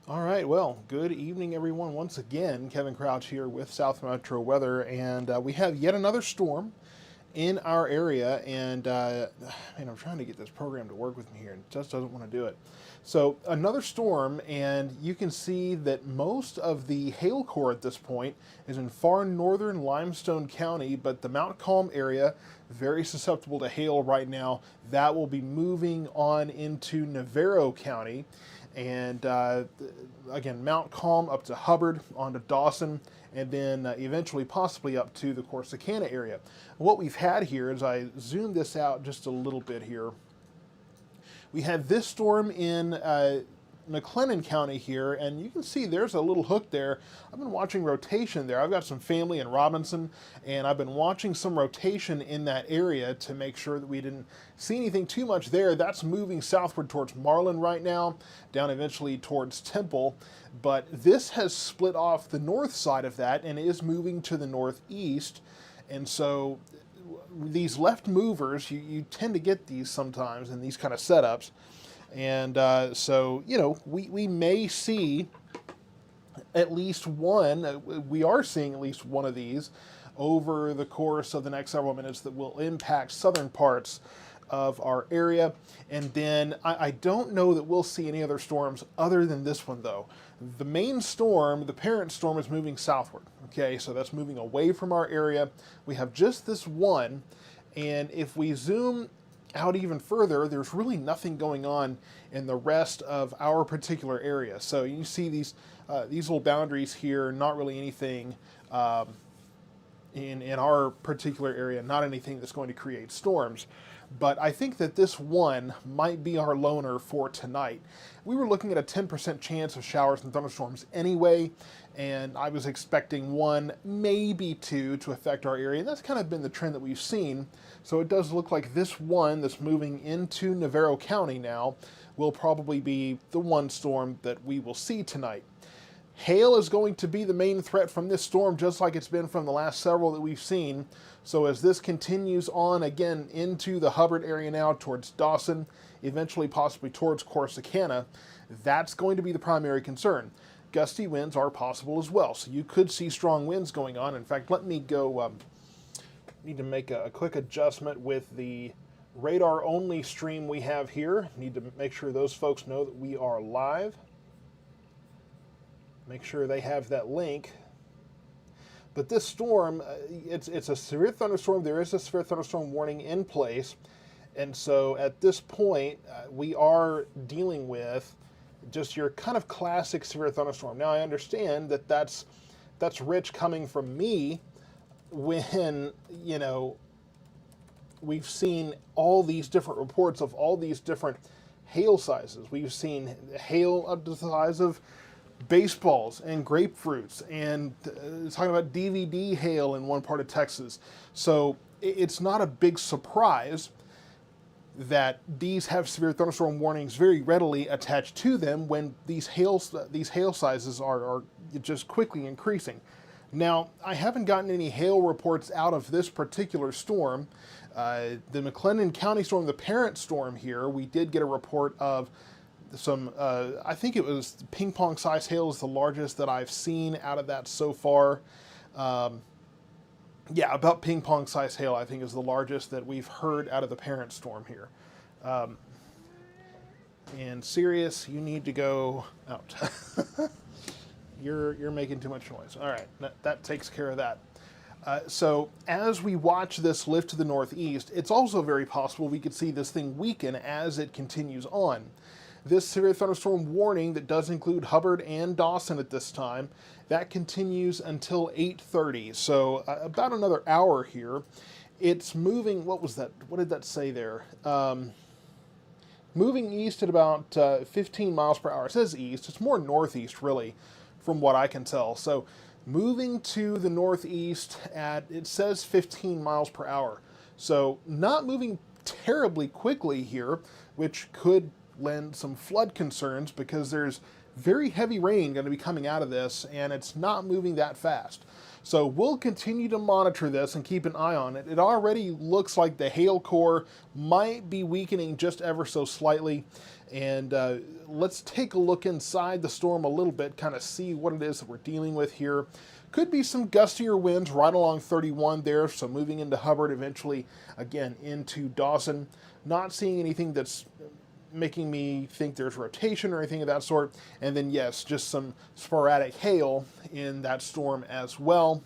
All right, well, good evening, everyone. Once again, Kevin Crouch here with South Metro Weather, and we have yet another storm in our area. And man, I'm trying to get this program to work with me here, and it just doesn't want to do it. So, another storm, and you can see that most of the hail core at this point is in far northern Limestone County, but the Mount Calm area, very susceptible to hail right now. That will be moving on into Navarro County. And again, Mount Calm up to Hubbard, onto Dawson, and then eventually possibly up to the Corsicana area. What we've had here, as I zoom this out just a little bit here, we had this storm in McLennan County here, and you can see there's a little hook there. I've been watching rotation there. I've got some family in Robinson, and I've been watching some rotation in that area to make sure that we didn't see anything too much there. That's moving southward towards Marlin right now, down eventually towards Temple. But this has split off the north side of that and is moving to the northeast. And so these left movers, you tend to get these sometimes in these kind of setups. And so, we may see at least one, we are seeing at least one of these over the course of the next several minutes that will impact southern parts of our area. And then I don't know that we'll see any other storms other than this one, though. The main storm, the parent storm, is moving southward. Okay, so that's moving away from our area. We have just this one. And if we zoom out even further, there's really nothing going on in the rest of our particular area. So you see these little boundaries here, not really anything in our particular area, not anything that's going to create storms. But I think that this one might be our loner for tonight. We were looking at a 10% chance of showers and thunderstorms anyway, and I was expecting one, maybe two, to affect our area. And that's kind of been the trend that we've seen. So it does look like this one that's moving into Navarro County now will probably be the one storm that we will see tonight. Hail is going to be the main threat from this storm, just like it's been from the last several that we've seen. So as this continues on again into the Hubbard area now towards Dawson, eventually possibly towards Corsicana, that's going to be the primary concern. Gusty winds are possible as well, so you could see strong winds going on. In fact, let me go, need to make a quick adjustment with the radar only stream we have here. Need to make sure those folks know that we are live. Make sure they have that link. But this storm, it's a severe thunderstorm. There is a severe thunderstorm warning in place. And so at this point, we are dealing with just your kind of classic severe thunderstorm. Now, I understand that that's rich coming from me when, we've seen all these different reports of all these different hail sizes. We've seen hail up to the size of baseballs and grapefruits, and talking about DVD hail in one part of Texas. So it's not a big surprise that these have severe thunderstorm warnings very readily attached to them when these hail sizes are just quickly increasing. Now, I haven't gotten any hail reports out of this particular storm. The McLennan County storm, the parent storm here, we did get a report of some, I think it was ping pong size hail is the largest that I've seen out of that so far. Yeah, about ping pong size hail, I think, is the largest that we've heard out of the parent storm here. And Sirius, you need to go out. You're making too much noise. All right, that takes care of that. So as we watch this lift to the northeast, it's also very possible we could see this thing weaken as it continues on. This severe thunderstorm warning that does include Hubbard and Dawson at this time, that continues until 8:30, so about another hour here. It's moving, what was that? What did that say there? Moving east at about 15 miles per hour. It says east, it's more northeast really, from what I can tell. So moving to the northeast at, it says 15 miles per hour. So not moving terribly quickly here, which could lend some flood concerns because there's very heavy rain going to be coming out of this, and it's not moving that fast. So we'll continue to monitor this and keep an eye on it. It already looks like the hail core might be weakening just ever so slightly. And let's take a look inside the storm a little bit, kind of see what it is that we're dealing with here. Could be some gustier winds right along 31 there, so moving into Hubbard, eventually again into Dawson. Not seeing anything that's making me think there's rotation or anything of that sort. And then yes, just some sporadic hail in that storm as well.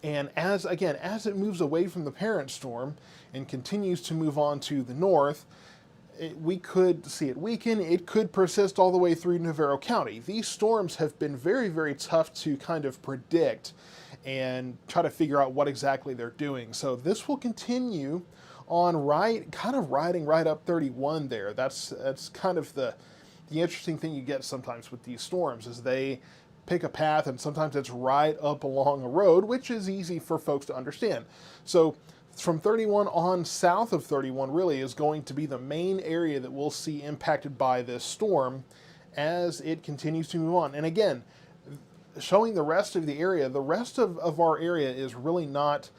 And as it moves away from the parent storm and continues to move on to the north, we could see it weaken. It could persist all the way through Navarro County. These storms have been very, very tough to kind of predict and try to figure out what exactly they're doing. So this will continue on kind of riding right up 31 there. That's kind of the interesting thing you get sometimes with these storms is they pick a path and sometimes it's right up along a road, which is easy for folks to understand. So from 31 on south of 31 really is going to be the main area that we'll see impacted by this storm as it continues to move on. And again, showing the rest of the area, the rest of our area is really not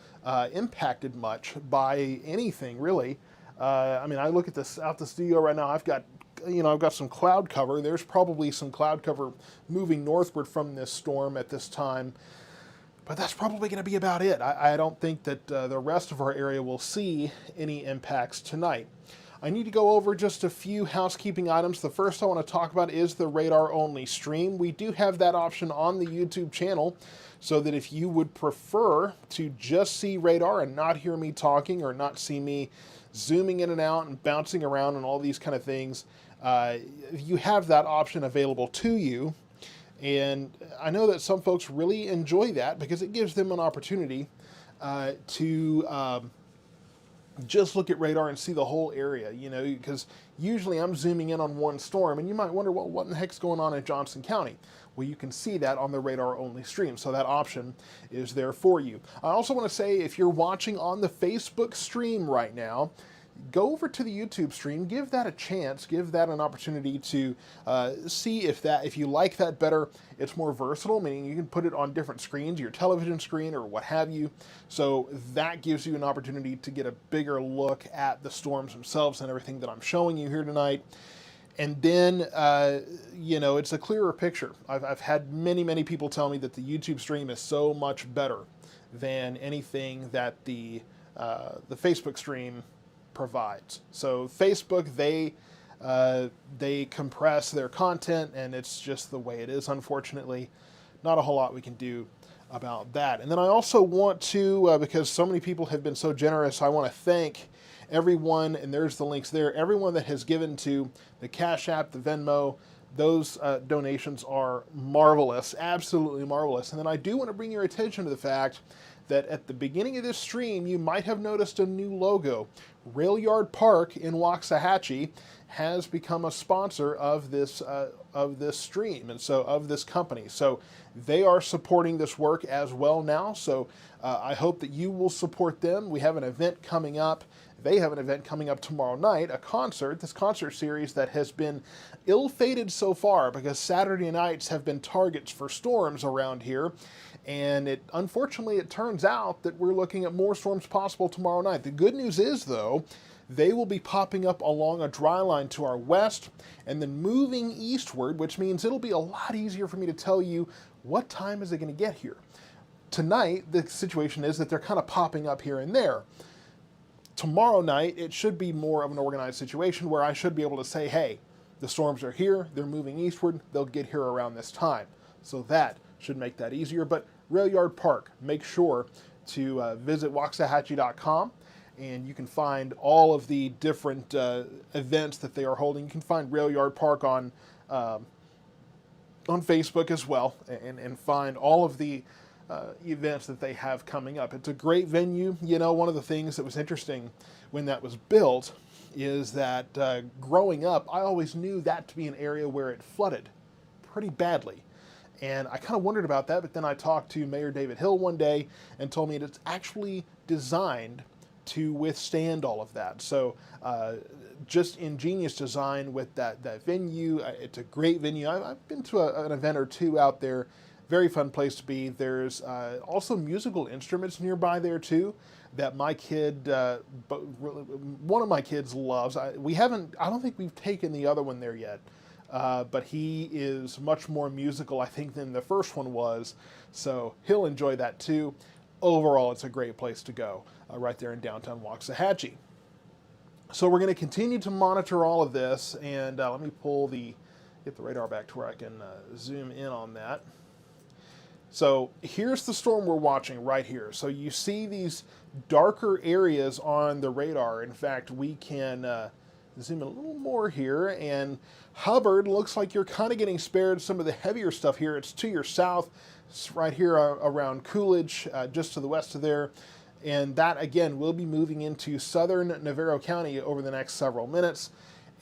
impacted much by anything really. I mean, I look at this out the studio right now. I've got some cloud cover. There's probably some cloud cover moving northward from this storm at this time, but that's probably going to be about it. I don't think that the rest of our area will see any impacts tonight. I need to go over just a few housekeeping items. The first I want to talk about is the radar-only stream. We do have that option on the YouTube channel, so that if you would prefer to just see radar and not hear me talking or not see me zooming in and out and bouncing around and all these kind of things, you have that option available to you. And I know that some folks really enjoy that because it gives them an opportunity to just look at radar and see the whole area, because usually I'm zooming in on one storm and you might wonder, well, what in the heck's going on in Johnson County? Well, you can see that on the radar only stream, so that option is there for you. I also want to say, if you're watching on the Facebook stream right now, go over to the YouTube stream, give that a chance, give that an opportunity to see if you like that better. It's more versatile, meaning you can put it on different screens, your television screen or what have you. So that gives you an opportunity to get a bigger look at the storms themselves and everything that I'm showing you here tonight. And then, it's a clearer picture. I've had many people tell me that the YouTube stream is so much better than anything that the Facebook stream provides. So Facebook, they compress their content, and it's just the way it is, unfortunately. Not a whole lot we can do about that. And then I also want to, because so many people have been so generous, I want to thank everyone, and there's the links there, everyone that has given to the Cash App, the Venmo. Those donations are marvelous, absolutely marvelous. And then I do want to bring your attention to the fact that at the beginning of this stream, you might have noticed a new logo. Rail Yard Park in Waxahachie has become a sponsor of this stream, and so of this company. So they are supporting this work as well now. So I hope that you will support them. We have an event coming up. They have an event coming up tomorrow night, this concert series that has been ill-fated so far because Saturday nights have been targets for storms around here. And unfortunately, it turns out that we're looking at more storms possible tomorrow night. The good news is, though, they will be popping up along a dry line to our west and then moving eastward, which means it'll be a lot easier for me to tell you what time is it going to get here. Tonight, the situation is that they're kind of popping up here and there. Tomorrow night, it should be more of an organized situation where I should be able to say, hey, the storms are here, they're moving eastward, they'll get here around this time. So that should make that easier. But Rail Yard Park, make sure to visit Waxahachie.com, and you can find all of the different events that they are holding. You can find Rail Yard Park on Facebook as well, and find all of the events that they have coming up. It's a great venue. One of the things that was interesting when that was built is that growing up, I always knew that to be an area where it flooded pretty badly. And I kind of wondered about that, but then I talked to Mayor David Hill one day and told me it's actually designed to withstand all of that. So just ingenious design with that venue. It's a great venue. I've been to an event or two out there. Very fun place to be. There's also musical instruments nearby there too that my kid, one of my kids loves. I don't think we've taken the other one there yet. But he is much more musical, I think, than the first one was. So he'll enjoy that too. Overall, it's a great place to go right there in downtown Waxahachie. So we're going to continue to monitor all of this. And let me get the radar back to where I can zoom in on that. So here's the storm we're watching right here. So you see these darker areas on the radar. In fact, we can zoom in a little more here, and Hubbard looks like you're kind of getting spared some of the heavier stuff here. It's to your south. It's right here around Coolidge, just to the west of there. And that, again, will be moving into southern Navarro County over the next several minutes.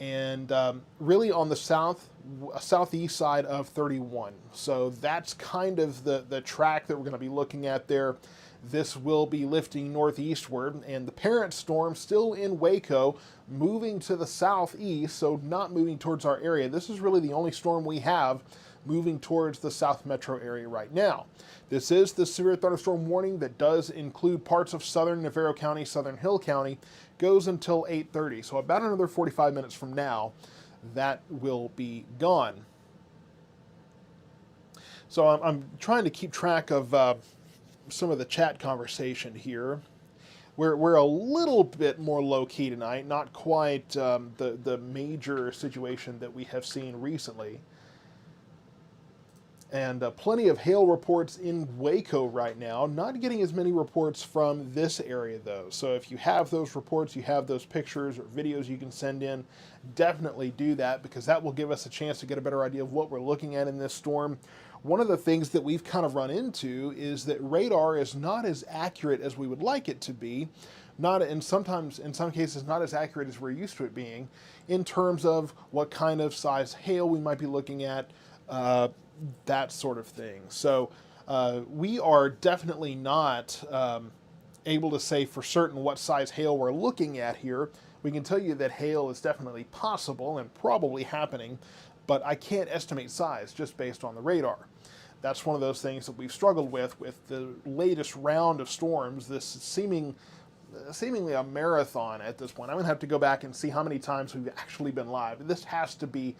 And really on the southeast side of 31. So that's kind of the track that we're going to be looking at there. This will be lifting northeastward, and the parent storm still in Waco, moving to the southeast, so not moving towards our area. This is really the only storm we have moving towards the South Metro area right now. This is the severe thunderstorm warning that does include parts of southern Navarro County, southern Hill County, goes until 8:30. So about another 45 minutes from now, that will be gone. So I'm trying to keep track of some of the chat conversation here. We're a little bit more low-key tonight, not quite the major situation that we have seen recently. And plenty of hail reports in Waco right now. Not getting as many reports from this area, though. So if you have those reports, you have those pictures or videos you can send in, definitely do that, because that will give us a chance to get a better idea of what we're looking at in this storm. One of the things that we've kind of run into is that radar is not as accurate as we would like it to be. In some cases, not as accurate as we're used to it being, in terms of what kind of size hail we might be looking at, that sort of thing. So we are definitely not able to say for certain what size hail we're looking at here. We can tell you that hail is definitely possible and probably happening, but I can't estimate size just based on the radar. That's one of those things that we've struggled with the latest round of storms, this seemingly a marathon at this point. I'm going to have to go back and see how many times we've actually been live. This has to be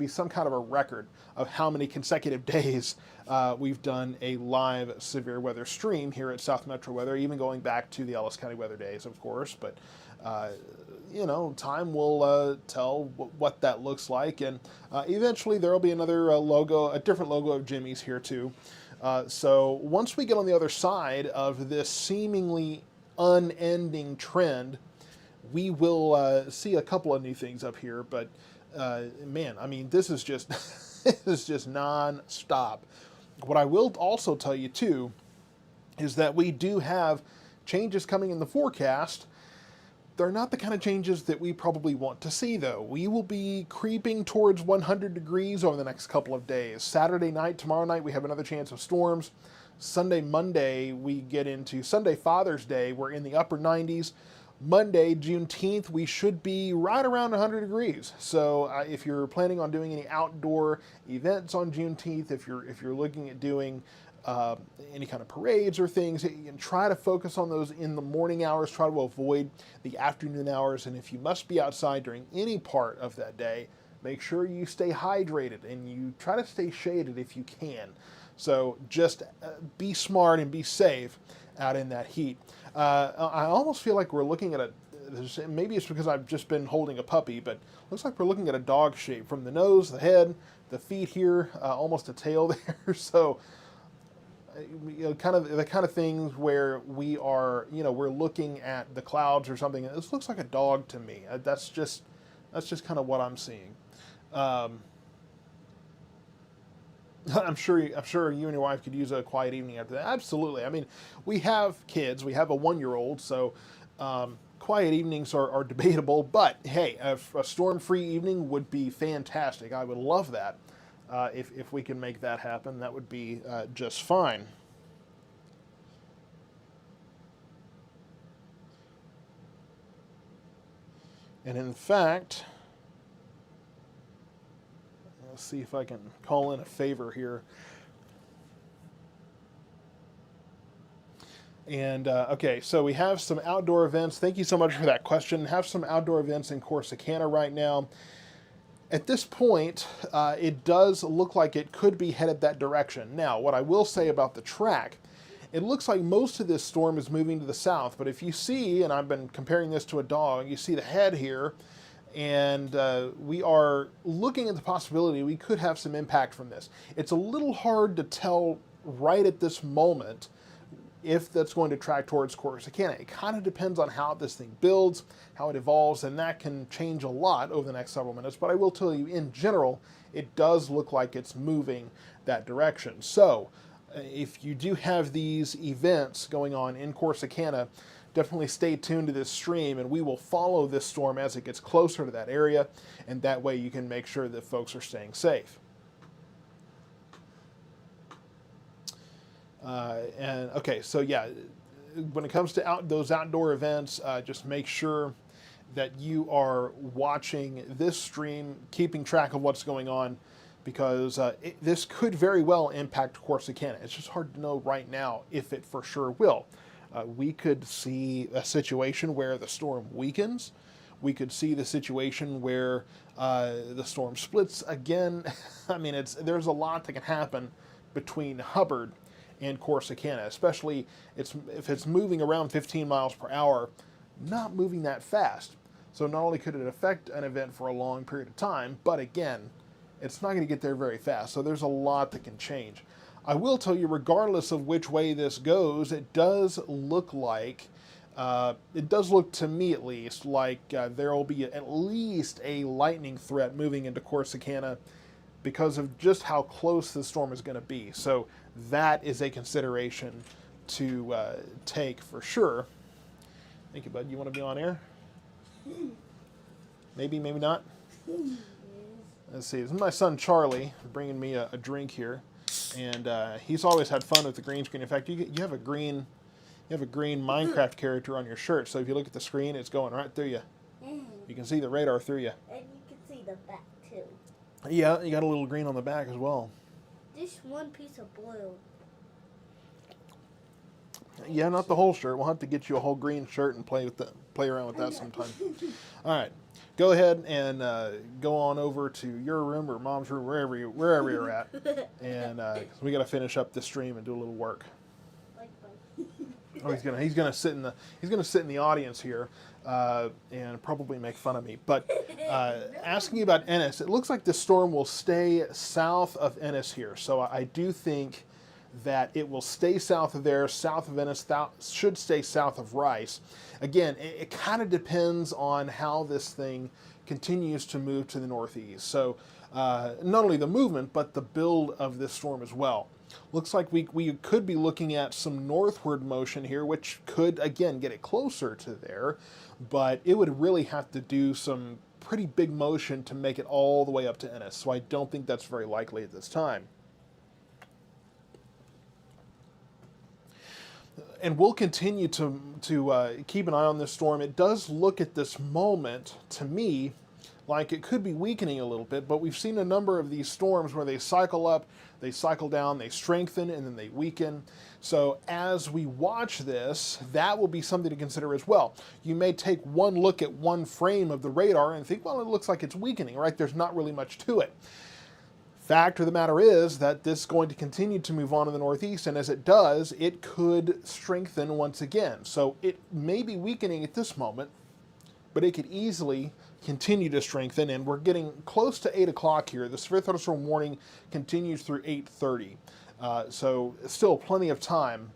some kind of a record of how many consecutive days we've done a live severe weather stream here at South Metro Weather, even going back to the Ellis County weather days, of course. But time will tell what that looks like, and eventually there will be another a different logo of Jimmy's here too. So once we get on the other side of this seemingly unending trend, we will see a couple of new things up here. But man, I mean, this is just this is just non-stop. What I will also tell you too is that we do have changes coming in the forecast. They're not the kind of changes that we probably want to see, though. We will be creeping towards 100 degrees over the next couple of days. Saturday night, tomorrow night, we have another chance of storms. Sunday, Monday, we get into Sunday, Father's Day. We're in the upper 90s. Monday, Juneteenth, we should be right around 100 degrees. So if you're planning on doing any outdoor events on Juneteenth, if you're looking at doing any kind of parades or things, you can try to focus on those in the morning hours, try to avoid the afternoon hours, and if you must be outside during any part of that day, make sure you stay hydrated and you try to stay shaded if you can. So just be smart and be safe out in that heat. I almost feel like we're looking at maybe it's because I've just been holding a puppy, but looks like we're looking at a dog shape from the nose, the head, the feet here, almost a tail there. So kind of the kind of things where we are, we're looking at the clouds or something. This looks like a dog to me. That's just kind of what I'm seeing. I'm sure you and your wife could use a quiet evening after that. Absolutely. I mean, we have kids. We have a 1-year-old, so quiet evenings are debatable. But hey, a storm-free evening would be fantastic. I would love that. If we can make that happen, that would be just fine. And in fact, let's see if I can call in a favor here. And okay, so we have some outdoor events. Thank you so much for that question. Have some outdoor events in Corsicana right now. At this point, it does look like it could be headed that direction. Now, what I will say about the track, it looks like most of this storm is moving to the south, but if you see, and I've been comparing this to a dog, you see the head here, and we are looking at the possibility we could have some impact from this. It's a little hard to tell right at this moment if that's going to track towards Corsicana. It kind of depends on how this thing builds, how it evolves, and that can change a lot over the next several minutes. But I will tell you, in general, it does look like it's moving that direction. So if you do have these events going on in Corsicana, definitely stay tuned to this stream, and we will follow this storm as it gets closer to that area, and that way you can make sure that folks are staying safe. And okay, so yeah, when it comes to those outdoor events, just make sure that you are watching this stream, keeping track of what's going on, because this could very well impact Corsicana. It's just hard to know right now if it for sure will. We could see a situation where the storm weakens. We could see the situation where the storm splits again. I mean, there's a lot that can happen between Hubbard and Corsicana, especially if it's moving around 15 miles per hour, not moving that fast. So not only could it affect an event for a long period of time, but again, it's not going to get there very fast. So there's a lot that can change. I will tell you, regardless of which way this goes, it does look to me at least, like there will be at least a lightning threat moving into Corsicana because of just how close the storm is going to be. So that is a consideration to take for sure. Thank you, bud. You want to be on air? Maybe, maybe not. Let's see. This is my son Charlie bringing me a drink here, and he's always had fun with the green screen. In fact, you have a green Minecraft character on your shirt. So if you look at the screen, it's going right through you. You can see the radar through you. And you can see the back too. Yeah, you got a little green on the back as well. Just one piece of blue. Yeah, not the whole shirt. We'll have to get you a whole green shirt and play around with that sometime. All right, go ahead and go on over to your room or mom's room, wherever you're at, and we got to finish up this stream and do a little work. Oh, he's gonna sit in the audience here and probably make fun of me. But asking about Ennis, it looks like the storm will stay south of Ennis here. So I do think that it will stay south of there, south of Ennis, should stay south of Rice. Again, it kind of depends on how this thing continues to move to the northeast. So not only the movement, but the build of this storm as well. Looks like we could be looking at some northward motion here, which could, again, get it closer to there, but it would really have to do some pretty big motion to make it all the way up to Ennis, so I don't think that's very likely at this time. And we'll continue to keep an eye on this storm. It does look at this moment, to me, like it could be weakening a little bit, but we've seen a number of these storms where they cycle up, they cycle down, they strengthen, and then they weaken. So as we watch this, that will be something to consider as well. You may take one look at one frame of the radar and think, well, it looks like it's weakening, right? There's not really much to it. Fact of the matter is that this is going to continue to move on in the northeast, and as it does, it could strengthen once again. So it may be weakening at this moment, but it could easily continue to strengthen, and we're getting close to 8 o'clock here. The severe thunderstorm warning continues through 8:30. So still plenty of time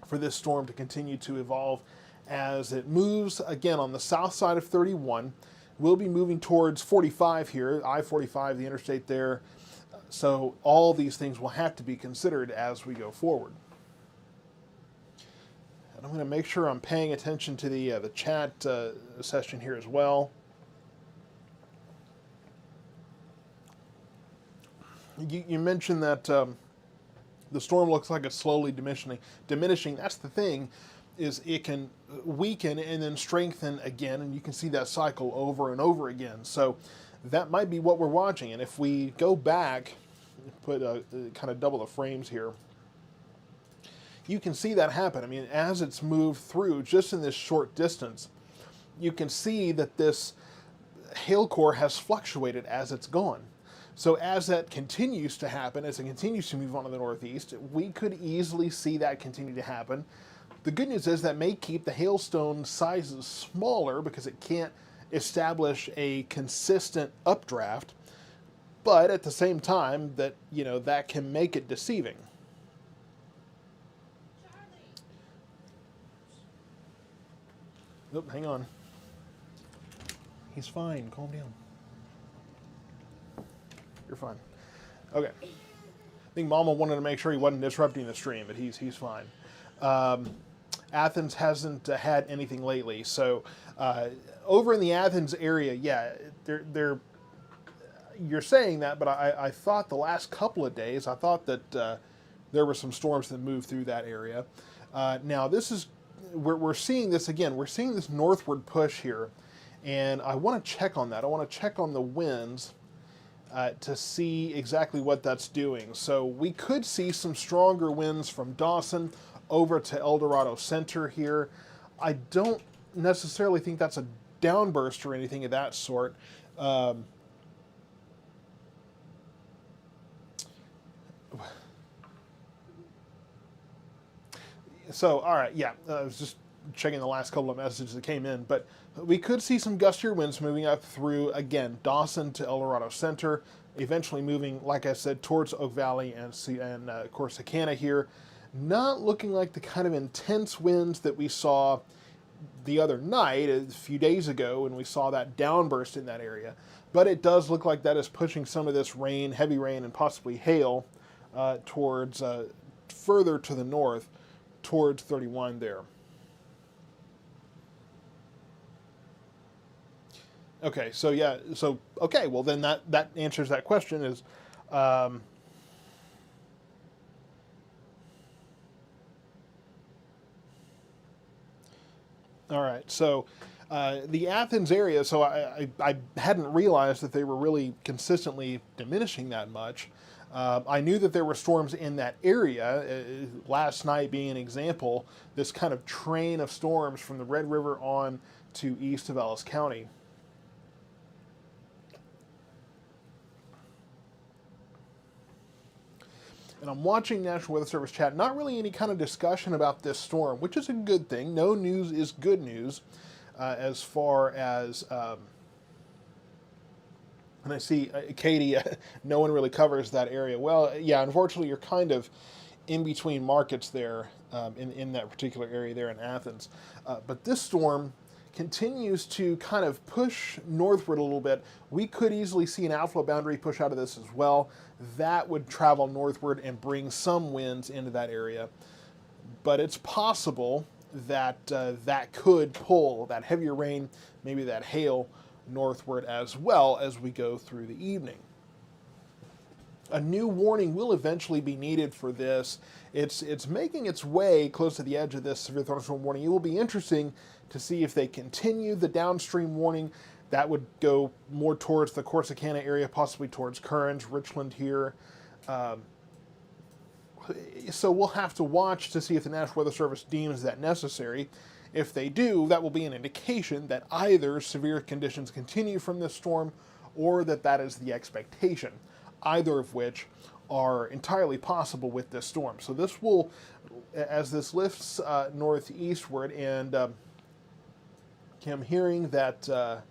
for this storm to continue to evolve as it moves, again, on the south side of 31. We'll be moving towards 45 here, I-45, the interstate there. So all these things will have to be considered as we go forward. And I'm going to make sure I'm paying attention to the chat session here as well. You mentioned that the storm looks like it's slowly diminishing. That's the thing. is it can weaken and then strengthen again, and you can see that cycle over and over again. So that might be what we're watching. And if we go back, put kind of double the frames here, you can see that happen. I mean, as it's moved through just in this short distance, you can see that this hail core has fluctuated as it's gone. So as that continues to happen, as it continues to move on to the northeast, we could easily see that continue to happen. The good news is that may keep the hailstone sizes smaller because it can't establish a consistent updraft, but at the same time that, you know, that can make it deceiving. Oh, hang on. He's fine. Calm down. You're fine. Okay. I think Mama wanted to make sure he wasn't disrupting the stream, but he's fine. Athens hasn't had anything lately, so over in the Athens area, yeah, they're you're saying that, but I thought the last couple of days, I thought that there were some storms that moved through that area. Now this is we're seeing this again. We're seeing this northward push here, and I want to check on that. I want to check on the winds to see exactly what that's doing. So we could see some stronger winds from Dawson over to El Dorado Center here. I don't necessarily think that's a downburst or anything of that sort. So, all right, yeah, I was just checking the last couple of messages that came in, but we could see some gustier winds moving up through, again, Dawson to El Dorado Center, eventually moving, like I said, towards Oak Valley and Corsicana here. Not looking like the kind of intense winds that we saw the other night, a few days ago, when we saw that downburst in that area. But it does look like that is pushing some of this rain, heavy rain, and possibly hail towards further to the north, towards 31 there. Okay, so yeah, so, okay, well then that answers that question is, all right, so the Athens area, so I hadn't realized that they were really consistently diminishing that much. I knew that there were storms in that area, last night being an example, this kind of train of storms from the Red River on to east of Ellis County. And I'm watching National Weather Service chat, not really any kind of discussion about this storm, which is a good thing. No news is good news as far as, and I see Katie, no one really covers that area. Well, yeah, unfortunately you're kind of in between markets there in that particular area there in Athens. But this storm continues to kind of push northward a little bit. We could easily see an outflow boundary push out of this as well. That would travel northward and bring some winds into that area. But it's possible that that could pull that heavier rain, maybe that hail, northward as well as we go through the evening. A new warning will eventually be needed for this. It's making its way close to the edge of this severe thunderstorm warning. It will be interesting to see if they continue the downstream warning. That would go more towards the Corsicana area, possibly towards Currens, Richland here. So we'll have to watch to see if the National Weather Service deems that necessary. If they do, that will be an indication that either severe conditions continue from this storm or that is the expectation, either of which are entirely possible with this storm. So this will, as this lifts northeastward, and I'm hearing that a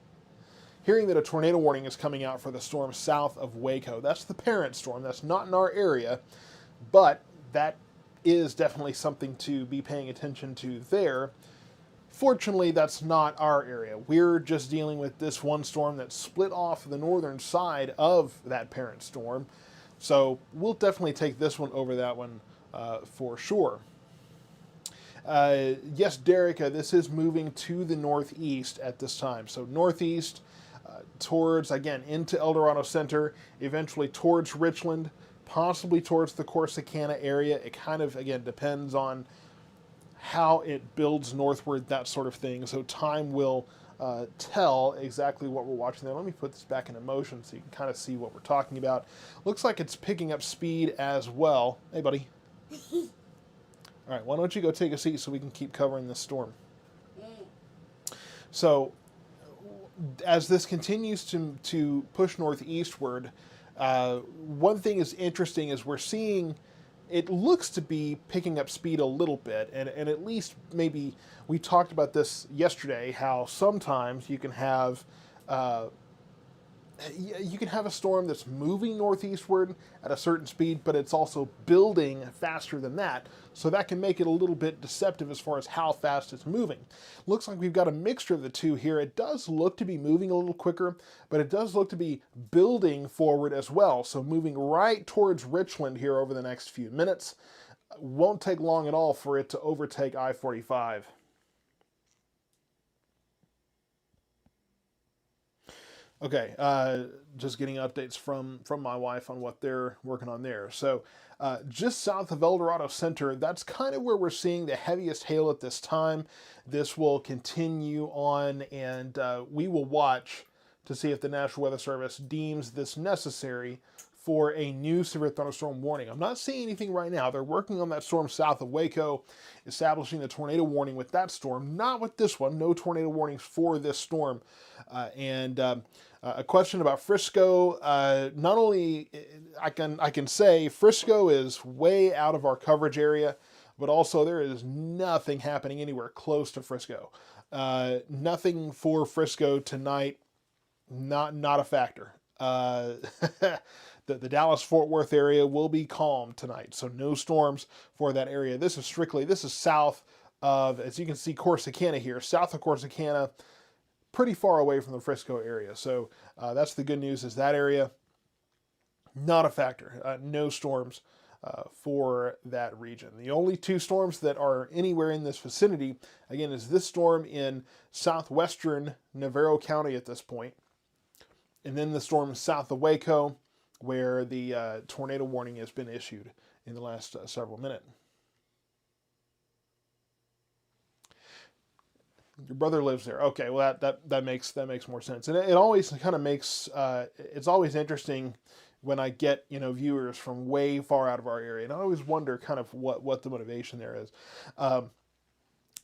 tornado warning is coming out for the storm south of Waco. That's the parent storm. That's not in our area, but that is definitely something to be paying attention to there. Fortunately, that's not our area. We're just dealing with this one storm that split off the northern side of that parent storm. So we'll definitely take this one over that one for sure. Yes, Derek, this is moving to the northeast at this time. So northeast towards, again, into El Dorado Center, eventually towards Richland, possibly towards the Corsicana area. It kind of, again, depends on how it builds northward, that sort of thing. So time will tell exactly what we're watching there. Let me put this back into motion so you can kind of see what we're talking about. Looks like it's picking up speed as well. Hey, buddy. All right, why don't you go take a seat so we can keep covering this storm. So as this continues to push northeastward, one thing is interesting is we're seeing it looks to be picking up speed a little bit, and at least maybe we talked about this yesterday, how sometimes you can have a storm that's moving northeastward at a certain speed, but it's also building faster than that. So that can make it a little bit deceptive as far as how fast it's moving. Looks like we've got a mixture of the two here. It does look to be moving a little quicker, but it does look to be building forward as well. So moving right towards Richland here over the next few minutes. Won't take long at all for it to overtake I-45. Okay, just getting updates from my wife on what they're working on there. So just south of El Dorado Center, that's kind of where we're seeing the heaviest hail at this time. This will continue on, and we will watch to see if the National Weather Service deems this necessary for a new severe thunderstorm warning. I'm not seeing anything right now. They're working on that storm south of Waco, establishing the tornado warning with that storm, not with this one. No tornado warnings for this storm. A question about Frisco. Not only I can say Frisco is way out of our coverage area, but also there is nothing happening anywhere close to Frisco. Nothing for Frisco tonight. Not a factor. The Dallas-Fort Worth area will be calm tonight, so no storms for that area. This is south of, as you can see, Corsicana here, south of Corsicana, pretty far away from the Frisco area. So that's the good news, is that area, not a factor. No storms for that region. The only two storms that are anywhere in this vicinity, again, is this storm in southwestern Navarro County at this point, and then the storm south of Waco, where the tornado warning has been issued in the last several minutes. Your brother lives there. Okay, well that makes more sense, and it always kind of makes it's always interesting when I get viewers from way far out of our area, and I always wonder kind of what the motivation there is.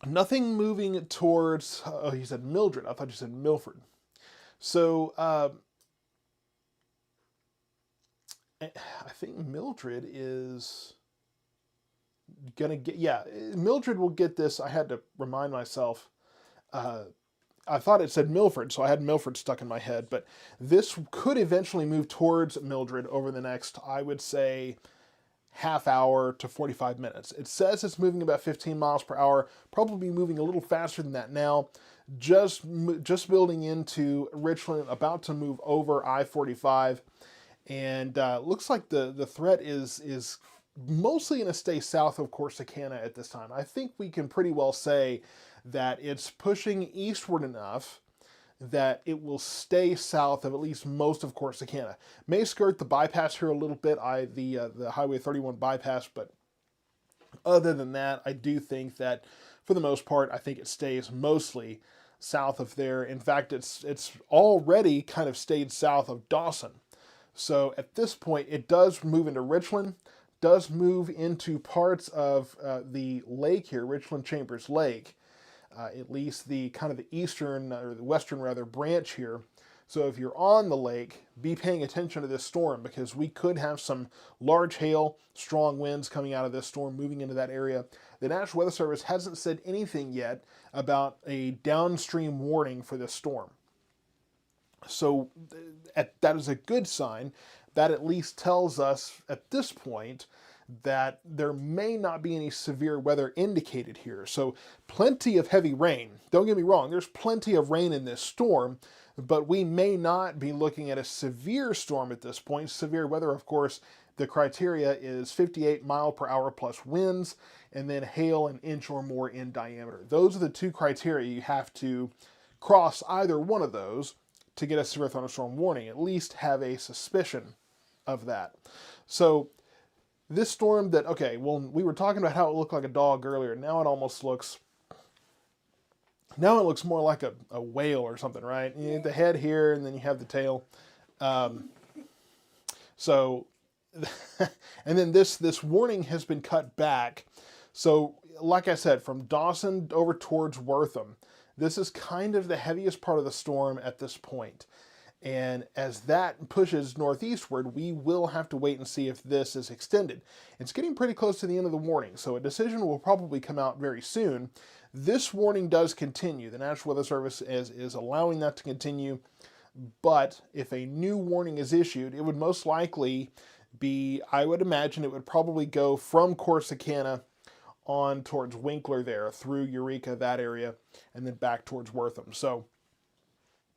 Nothing moving towards. Oh, you said Mildred. I thought you said Milford. So. I think Mildred is gonna get, yeah, Mildred will get this. I had to remind myself. I thought it said Milford, so I had Milford stuck in my head, but this could eventually move towards Mildred over the next, I would say, half hour to 45 minutes. It says it's moving about 15 miles per hour, probably moving a little faster than that now. Just building into Richland, about to move over I-45. And looks like the threat is mostly going to stay south of Corsicana at this time. I think we can pretty well say that it's pushing eastward enough that it will stay south of at least most of Corsicana. May skirt the bypass here a little bit, the Highway 31 bypass, but other than that, I do think that for the most part, I think it stays mostly south of there. In fact, it's already kind of stayed south of Dawson. So at this point, it does move into Richland, does move into parts of the lake here, Richland Chambers Lake, at least the kind of the eastern, or the western rather, branch here. So if you're on the lake, be paying attention to this storm, because we could have some large hail, strong winds coming out of this storm, moving into that area. The National Weather Service hasn't said anything yet about a downstream warning for this storm. So that is a good sign. That at least tells us at this point that there may not be any severe weather indicated here. So plenty of heavy rain. Don't get me wrong, there's plenty of rain in this storm, but we may not be looking at a severe storm at this point. Severe weather, of course, the criteria is 58 mile per hour plus winds, and then hail an inch or more in diameter. Those are the two criteria. You have to cross either one of those to get a severe thunderstorm warning, at least have a suspicion of that. So this storm that, okay, well, we were talking about how it looked like a dog earlier. Now it almost looks, now it looks more like a whale or something, right? You have the head here, and then you have the tail. So, and then this warning has been cut back. So, like I said, from Dawson over towards Wortham, this is kind of the heaviest part of the storm at this point. And as that pushes northeastward, we will have to wait and see if this is extended. It's getting pretty close to the end of the warning, so a decision will probably come out very soon. This warning does continue. The National Weather Service is allowing that to continue, but if a new warning is issued, it would most likely be, I would imagine it would probably go from Corsicana on towards Winkler there, through Eureka, that area, and then back towards Wortham. So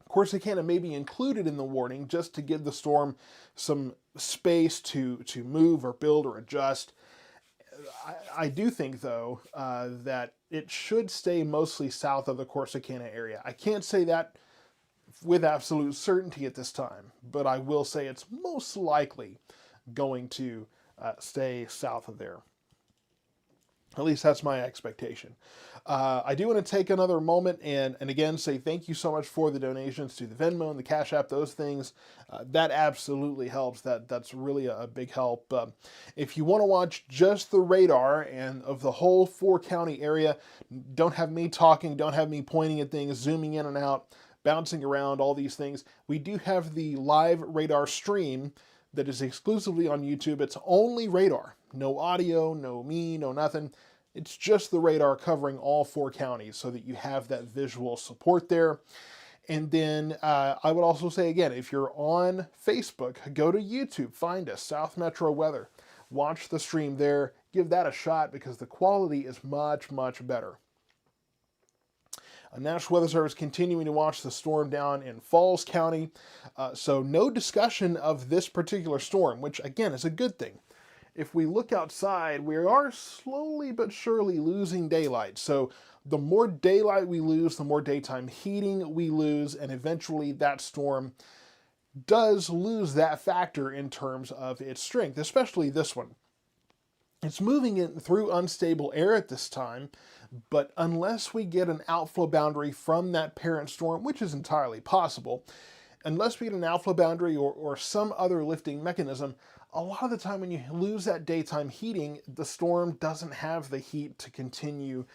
Corsicana may be included in the warning just to give the storm some space to move or build or adjust. I do think, though, that it should stay mostly south of the Corsicana area. I can't say that with absolute certainty at this time, but I will say it's most likely going to stay south of there. At least that's my expectation. I do want to take another moment and again say thank you so much for the donations to the Venmo and the Cash App, those things. That absolutely helps. That's really a big help. If you want to watch just the radar and of the whole 4-county area, don't have me talking, don't have me pointing at things, zooming in and out, bouncing around, all these things. We do have the live radar stream that is exclusively on YouTube. It's only radar. No audio, no me, no nothing. It's just the radar covering all 4 counties so that you have that visual support there. And then I would also say, again, if you're on Facebook, go to YouTube, find us, South Metro Weather. Watch the stream there. Give that a shot because the quality is much, much better. National Weather Service continuing to watch the storm down in Falls County. So no discussion of this particular storm, which again is a good thing. If we look outside, we are slowly but surely losing daylight. So the more daylight we lose, the more daytime heating we lose, and eventually that storm does lose that factor in terms of its strength, especially this one. It's moving in through unstable air at this time, but unless we get an outflow boundary from that parent storm, which is entirely possible, unless we get an outflow boundary or some other lifting mechanism, a lot of the time when you lose that daytime heating, the storm doesn't have the heat to continue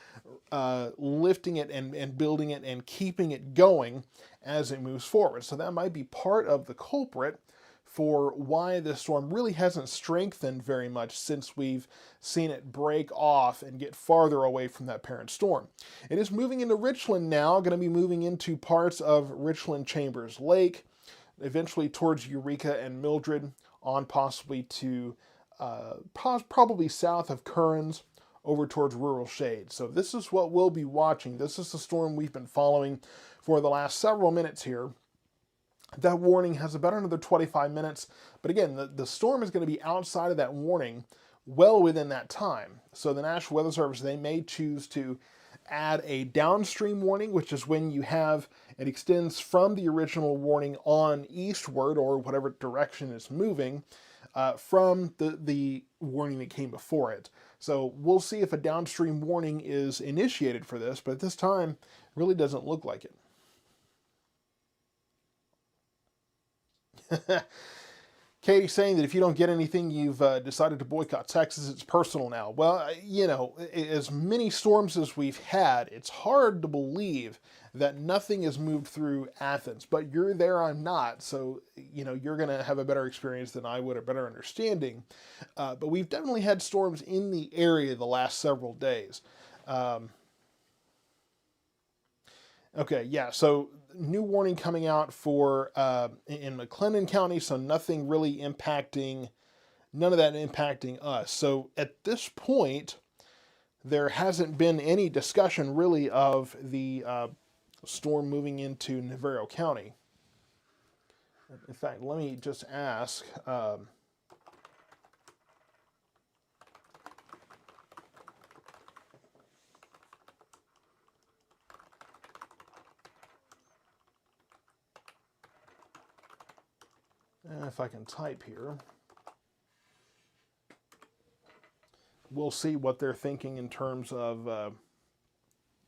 lifting it and building it and keeping it going as it moves forward. So that might be part of the culprit for why this storm really hasn't strengthened very much since we've seen it break off and get farther away from that parent storm. It is moving into Richland now, going to be moving into parts of Richland Chambers Lake, eventually towards Eureka and Mildred, on possibly to probably south of Currens over towards Rural Shade. So this is what we'll be watching. This is the storm we've been following for the last several minutes here. That warning has about another 25 minutes. But again, the storm is going to be outside of that warning well within that time. So the National Weather Service, they may choose to add a downstream warning, which is when you have, it extends from the original warning on eastward or whatever direction it's moving from the warning that came before it. So we'll see if a downstream warning is initiated for this, but at this time, it really doesn't look like it. Katie's saying that if you don't get anything, you've decided to boycott Texas. It's personal now. Well, you know, as many storms as we've had, it's hard to believe that nothing has moved through Athens. But you're there, I'm not. So, you know, you're going to have a better experience than I would, a better understanding. But we've definitely had storms in the area the last several days. Okay, yeah, so new warning coming out for in McLennan County, so nothing really impacting, none of that impacting us. So at this point, there hasn't been any discussion really of the storm moving into Navarro County. In fact, let me just ask. If I can type here. we'll see what they're thinking in terms of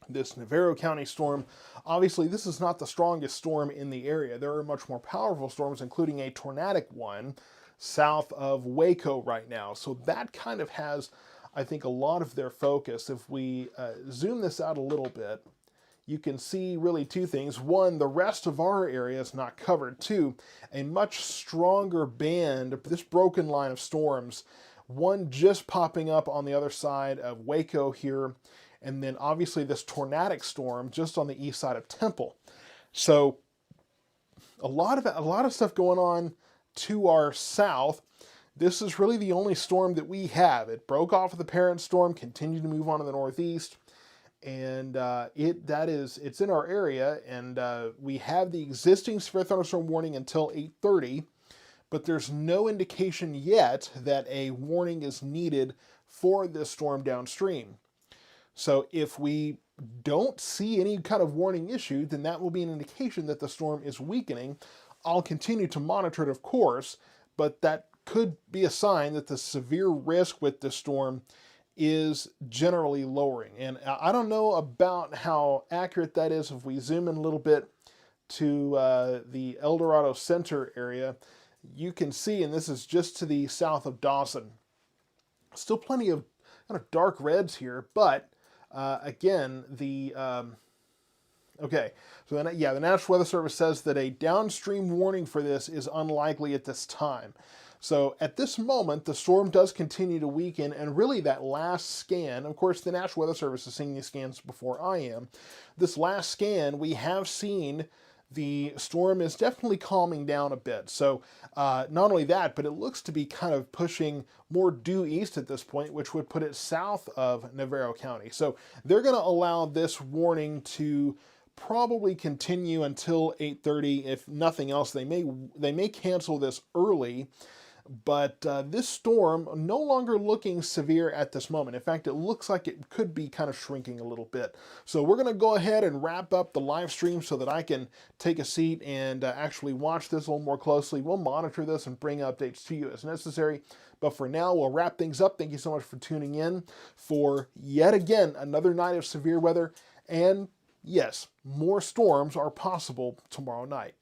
this Navarro County storm. Obviously, this is not the strongest storm in the area. There are much more powerful storms, including a tornadic one south of Waco right now. So that kind of has, I think, a lot of their focus. If we zoom this out a little bit, you can see really two things. One, the rest of our area is not covered. Two, a much stronger band, this broken line of storms, one just popping up on the other side of Waco here, and then obviously this tornadic storm just on the east side of Temple. So a lot of stuff going on to our south. This is really the only storm that we have. It broke off of the parent storm, continued to move on to the northeast, and it's in our area, and we have the existing severe thunderstorm warning until 8:30, but there's no indication yet that a warning is needed for this storm downstream. So if we don't see any kind of warning issued, then that will be an indication that the storm is weakening. I'll continue to monitor it, of course, but that could be a sign that the severe risk with the storm is generally lowering. And I don't know about how accurate that is. If we zoom in a little bit to the El Dorado Center area, you can see, and this is just to the south of Dawson, still plenty of kind of dark reds here, but again, okay, so then, yeah, the National Weather Service says that a downstream warning for this is unlikely at this time. So at this moment, the storm does continue to weaken, and really that last scan, of course, the National Weather Service is seeing these scans before I am. This last scan, we have seen the storm is definitely calming down a bit. So not only that, but it looks to be kind of pushing more due east at this point, which would put it south of Navarro County. So they're going to allow this warning to probably continue until 8:30. If nothing else, they may cancel this early. But this storm no longer looking severe at this moment. In fact, it looks like it could be kind of shrinking a little bit. So we're going to go ahead and wrap up the live stream so that I can take a seat and actually watch this a little more closely. We'll monitor this and bring updates to you as necessary. But for now, we'll wrap things up. Thank you so much for tuning in for yet again another night of severe weather. And yes, more storms are possible tomorrow night.